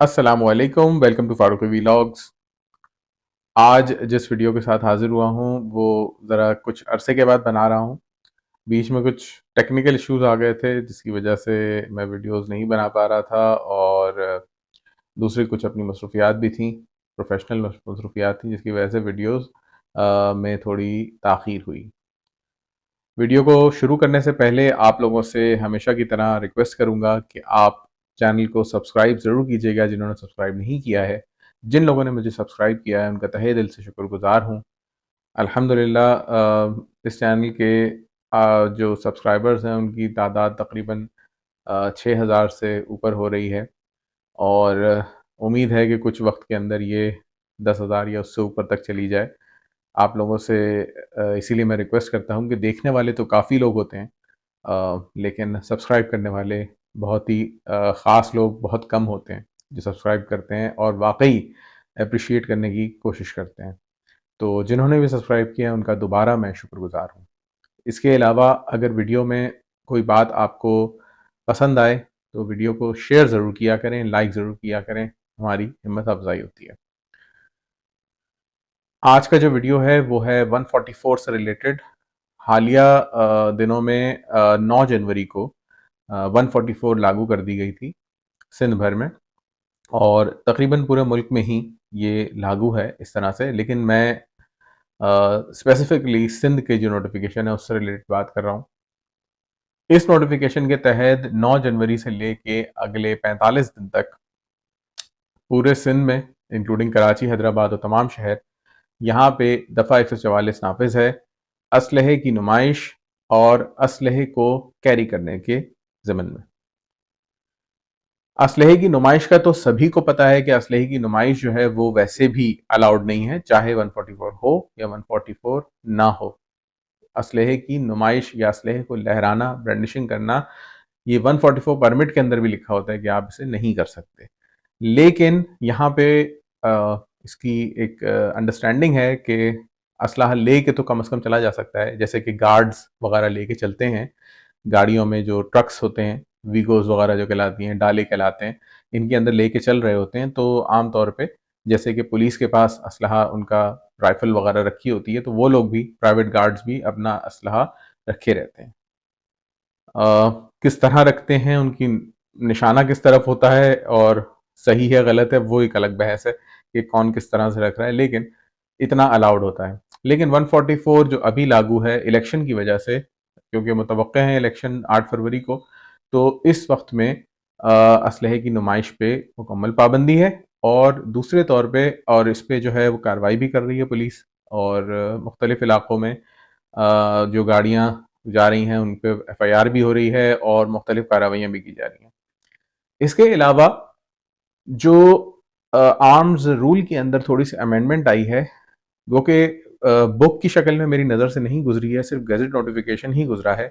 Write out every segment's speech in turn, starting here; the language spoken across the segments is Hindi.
अस्सलामुअलैकुम, वेलकम टू फारूकी वीलॉग्स। आज जिस वीडियो के साथ हाजिर हुआ हूँ वो ज़रा कुछ अरसे के बाद बना रहा हूँ। बीच में कुछ टेक्निकल इश्यूज आ गए थे जिसकी वजह से मैं वीडियोस नहीं बना पा रहा था, और दूसरी कुछ अपनी मसरूफियात भी थी, प्रोफेशनल मसरूफियात थी, जिसकी वजह से वीडियोस में थोड़ी ताख़ीर हुई। वीडियो को शुरू करने से पहले आप लोगों से हमेशा की तरह रिक्वेस्ट करूंगा कि आप चैनल को सब्सक्राइब ज़रूर कीजिएगा जिन्होंने सब्सक्राइब नहीं किया है। जिन लोगों ने मुझे सब्सक्राइब किया है उनका तहे दिल से शुक्रगुजार हूँ। अल्हम्दुलिल्लाह इस चैनल के जो सब्सक्राइबर्स हैं उनकी तादाद तकरीबन 6000 से ऊपर हो रही है, और उम्मीद है कि कुछ वक्त के अंदर ये 10,000 या उससे ऊपर तक चली जाए। आप लोगों से इसीलिए मैं रिक्वेस्ट करता हूँ कि देखने वाले तो काफ़ी लोग होते हैं, लेकिन सब्सक्राइब करने वाले बहुत ही ख़ास लोग बहुत कम होते हैं जो सब्सक्राइब करते हैं और वाकई अप्रिशिएट करने की कोशिश करते हैं। तो जिन्होंने भी सब्सक्राइब किया है उनका दोबारा मैं शुक्रगुजार हूँ। इसके अलावा अगर वीडियो में कोई बात आपको पसंद आए तो वीडियो को शेयर ज़रूर किया करें, लाइक ज़रूर किया करें, हमारी हिम्मत अफजाई होती है। आज का जो वीडियो है वो है 144 से रिलेटेड। हालिया दिनों में 9 जनवरी को 144 लागू कर दी गई थी सिंध भर में, और तकरीबन पूरे मुल्क में ही ये लागू है इस तरह से। लेकिन मैं स्पेसिफिकली सिंध के जो नोटिफिकेशन है उससे रिलेटेड बात कर रहा हूँ। इस नोटिफिकेशन के तहत 9 जनवरी से लेके अगले 45 दिन तक पूरे सिंध में, इंक्लूडिंग कराची, हैदराबाद और तमाम शहर, यहाँ पे दफ़ा 144 नाफिज है असलहे की नुमाइश और असलहे को कैरी करने के ज़मन में। असलहे की नुमाइश का तो सभी को पता है कि असलहे की नुमाइश जो है वो वैसे भी अलाउड नहीं है, चाहे 144 हो या 144 ना हो। असलहे की नुमाइश या असलहे को लहराना, ब्रांडिशिंग करना, ये 144 परमिट के अंदर भी लिखा होता है कि आप इसे नहीं कर सकते। लेकिन यहाँ पे इसकी एक अंडरस्टैंडिंग है कि असलहा ले के तो कम से कम चला जा सकता है, जैसे कि गार्ड्स वगैरह लेके चलते हैं गाड़ियों में, जो ट्रक्स होते हैं, वीगोज वगैरह जो कहलाती हैं, डाले कहलाते हैं, इनके अंदर लेके चल रहे होते हैं। तो आम तौर पे जैसे कि पुलिस के पास असलहा, उनका राइफल वगैरह रखी होती है, तो वो लोग भी, प्राइवेट गार्ड्स भी अपना असलहा रखे रहते हैं। किस तरह रखते हैं, उनकी निशाना किस तरफ होता है और सही है गलत है वो एक अलग बहस है कि कौन किस तरह से रख रहा है, लेकिन इतना अलाउड होता है। लेकिन 144 जो अभी लागू है इलेक्शन की वजह से, क्योंकि मुतवक्के हैं इलेक्शन 8 फरवरी को, तो इस वक्त में असलहे की नुमाइश पे मुकम्मल पाबंदी है। और दूसरे तौर पे, और इस पे जो है वो कार्रवाई भी कर रही है पुलिस, और मुख्तलिफ इलाकों में जो गाड़ियाँ जा रही हैं उन पे एफआईआर भी हो रही है और मुख्तलिफ कार्रवाइयाँ भी की जा रही हैं। इसके अलावा जो आर्म्स रूल के अंदर थोड़ी सी अमेंडमेंट आई है, वो कि बुक की शक्ल में मेरी नज़र से नहीं गुजरी है, सिर्फ गजट नोटिफिकेशन ही गुजरा है।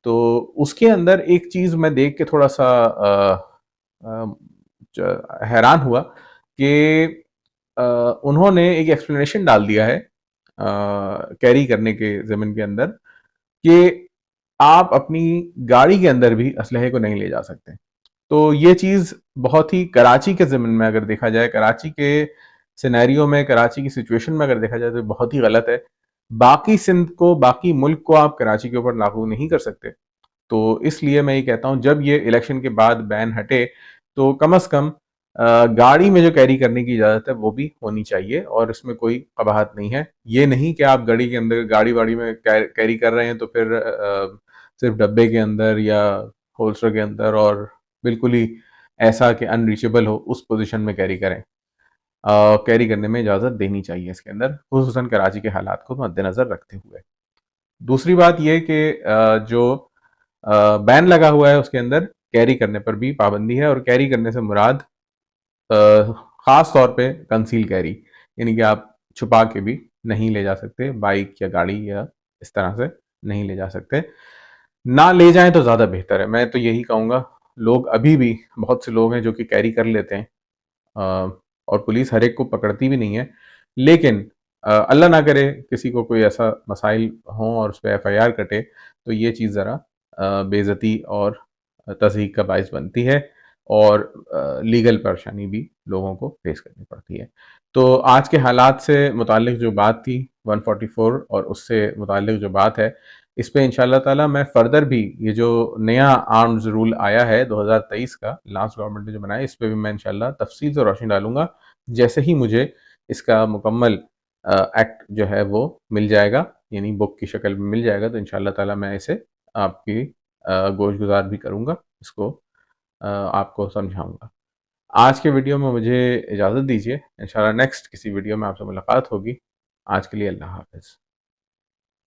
तो उसके अंदर एक चीज़ मैं देख के थोड़ा सा हैरान हुआ कि उन्होंने एक एक्सप्लेनेशन डाल दिया है कैरी करने के ज़मन के अंदर कि आप अपनी गाड़ी के अंदर भी असलहे को नहीं ले जा सकते। तो ये चीज़ बहुत ही कराची के ज़मन में अगर देखा जाए, कराची के सिनेरियो में, कराची की सिचुएशन में अगर देखा जाए तो बहुत ही गलत है। बाकी सिंध को, बाकी मुल्क को आप कराची के ऊपर लागू नहीं कर सकते। तो इसलिए मैं ये कहता हूँ जब ये इलेक्शन के बाद बैन हटे तो कम से कम गाड़ी में जो कैरी करने की इजाज़त है वो भी होनी चाहिए, और इसमें कोई कबाहत नहीं है। ये नहीं कि आप गाड़ी के अंदर, गाड़ी वाड़ी में कैरी कर रहे हैं तो फिर सिर्फ डब्बे के अंदर या होल्स्टर के अंदर, और बिल्कुल ही ऐसा कि अनरीचेबल हो उस पोजीशन में कैरी करें। कैरी करने में इजाज़त देनी चाहिए इसके अंदर, खुसूसन कराची के हालात को मद्देनज़र रखते हुए। दूसरी बात यह कि जो बैन लगा हुआ है उसके अंदर कैरी करने पर भी पाबंदी है, और कैरी करने से मुराद ख़ास तौर पे कंसील कैरी, यानी कि आप छुपा के भी नहीं ले जा सकते, बाइक या गाड़ी या इस तरह से नहीं ले जा सकते। ना ले जाएं तो ज़्यादा बेहतर है, मैं तो यही कहूँगा। लोग अभी भी, बहुत से लोग हैं जो कि कैरी कर लेते हैं, और पुलिस हर एक को पकड़ती भी नहीं है। लेकिन अल्लाह ना करे किसी को कोई ऐसा मसाइल हों और उस पर एफआईआर कटे, तो ये चीज़ ज़रा बेइज्जती और तज़हीक का बायस बनती है। और लीगल परेशानी भी लोगों को फेस करनी पड़ती है। तो आज के हालात से मुतालिक जो बात थी 144 और उससे मुतालिक जो बात है, इस पे इंशाअल्लाह ताला मैं फर्दर भी ये जो नया आर्म्स रूल आया है 2023 का, लास्ट गवर्नमेंट ने जो बनाया, इस पे भी मैं इंशाअल्लाह तफसील से रोशनी डालूँगा, जैसे ही मुझे इसका मुकम्मल एक्ट जो है वो मिल जाएगा, यानी बुक की शक्ल में मिल जाएगा, तो इंशाअल्लाह ताला मैं इसे आपकी गोशगुज़ार भी करूँगा, इसको आपको समझाऊँगा। आज के वीडियो में मुझे इजाज़त दीजिए, इंशाअल्लाह नेक्स्ट किसी वीडियो में आपसे मुलाकात होगी। आज के लिए अल्लाह हाफ़िज़।